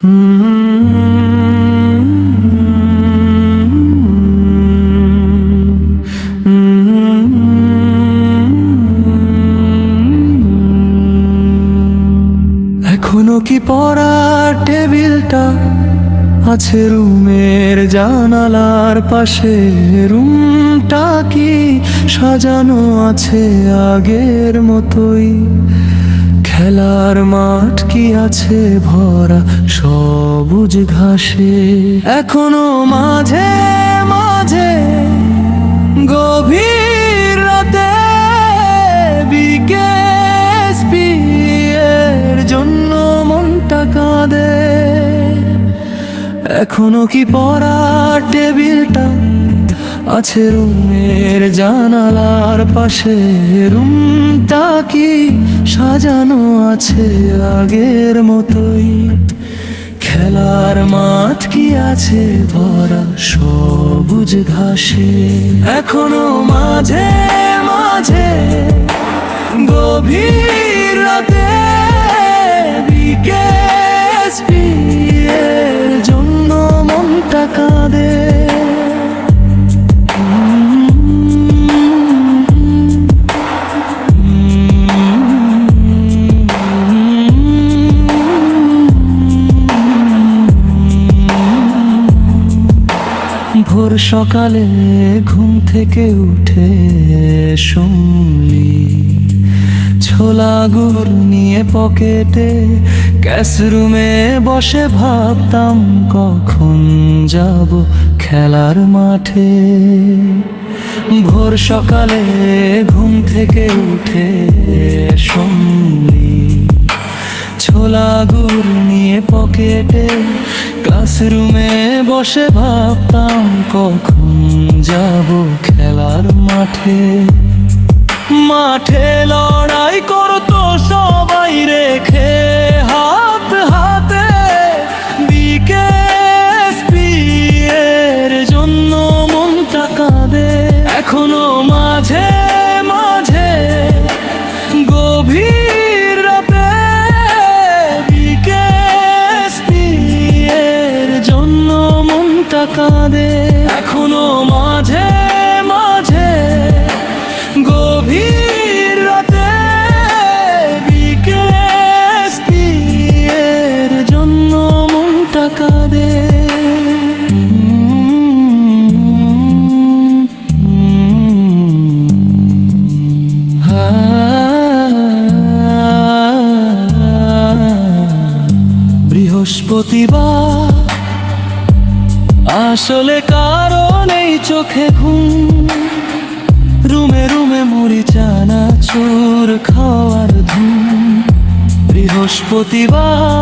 এখনো কি পড়ার টেবিলটা আছে রুমের জানালার পাশে? রুমটা কি সাজানো আছে আগের মতোই? খেলার মাঠ কি আছে ভরা সবুজ ঘাসে? এখনো মাঝে মাঝে গভীর রাতে বিকেএসপি এর জন্য মনটা কাঁদে। এখনো কি পড়ার টেবিলটা আছে রুমের জানালার পাশে? রুমটা কি সাজানো আছে আগের মতোই? খেলার মাঠ কি আছে ভরা সবুজ ঘাসে? এখনো মাঝে মাঝে গভীর রাতে বিকেএসপি এর জন্য মনটা কাঁদে। ভোর সকালে ঘুম থেকে উঠে শুনলি ছোলা গুড় নিয়ে পকেটে ক্লাসরুমে বসে ভাবতাম কখন যাব খেলার মাঠে। ভোর সকালে ঘুম থেকে উঠে শুনলি ছোলা গুড় নিয়ে পকেটে ক্লাসরুমে বসে ভাবতাম কখন যাব খেলার মাঠে। মাঠে লড়াই করতো সবাই রেখে হাত হাতে বিকেএসপি এর জন্য মনটা কাঁদে। এখনো মাঝে মাঝে গভীর রাতে বিকেএসপি এর জন্য মনটা কাঁদে। এখনো মাঝে মাঝে গভীর রাতে বিকেএসপি এর জন্য মনটা কাঁদে। বৃহস্পতিবার আসলে কারণেই চোখে ঘুম, রুমে রুমে মুড়ি চানাচুর খাওয়ার ধুম। বৃহস্পতিবার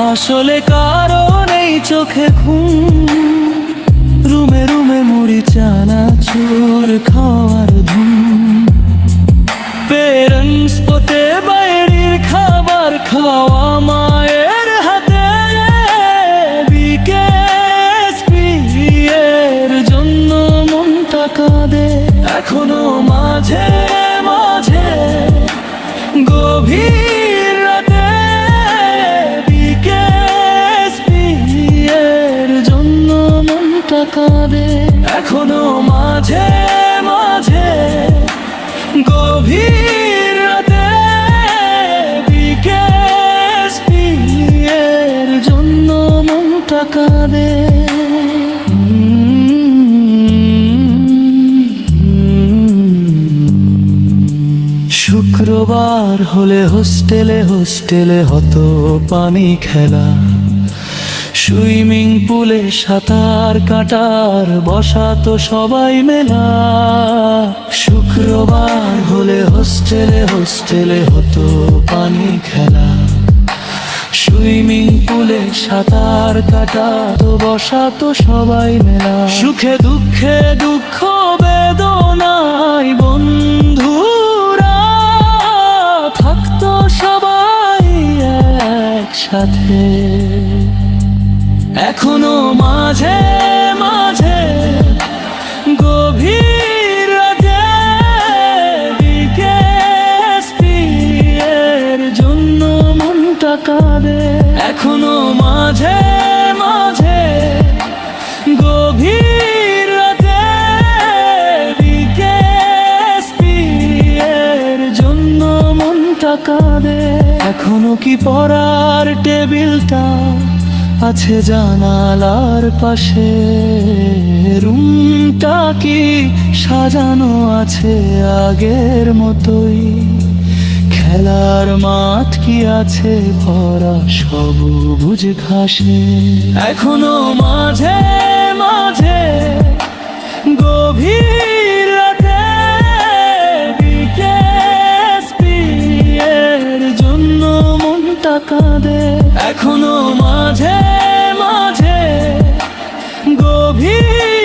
আসলে কারণেই চোখে ঘুম, রুমে রুমে মুড়ি চানাচুর খাওয়ার ধুম। পেরেন্টস পোতে বাইরের খাবার খাওয়া মায়ের হাতে বিকেএসপি এর জন্য মনটা কাঁদে। এখনো মাঝে মাঝে গভীর রাতে বিকেএসপি এর জন্য মনটা কাঁদে। এখনো মাঝে মাঝে গভীর রাতে বিকেএসপি এর জন্য মনটা কাঁদে। শুক্রবার হলে হোস্টেলে হোস্টেলে হতো পানি খেলা, সুইমিং পুলে সাঁতার কাটার বসাতো সবাই মেলা। শুক্রবার হলে হোস্টেলে হোস্টেলে হতো পানি খেলা, সুইমিং পুলে সাঁতার কাটাতো বসাতো সবাই মেলা। সুখে দুঃখে দুঃখ বেদনায় বন্ধুরা থাকতো সবাই একসাথে। এখনো মাঝে মাঝে গভীর রাতে বিকেএসপি এর জন্য মনটা কাঁদে। এখনো মাঝে মাঝে গভীর রাতে বিকেএসপি এর জন্য মনটা কাঁদে। এখনো কি পড়ার টেবিলটা আছে জানালার পাশে, রুমটা কি সাজানো আছে আগের মতোই, খেলার মাঠ কি আছে ভরা সবুজ ঘাসে। এখনো মাঝে মাঝে গভীর রাতে বিকেএসপি এর জন্য মনটা কাঁদে। এখনো মাঝে মাঝে গভীর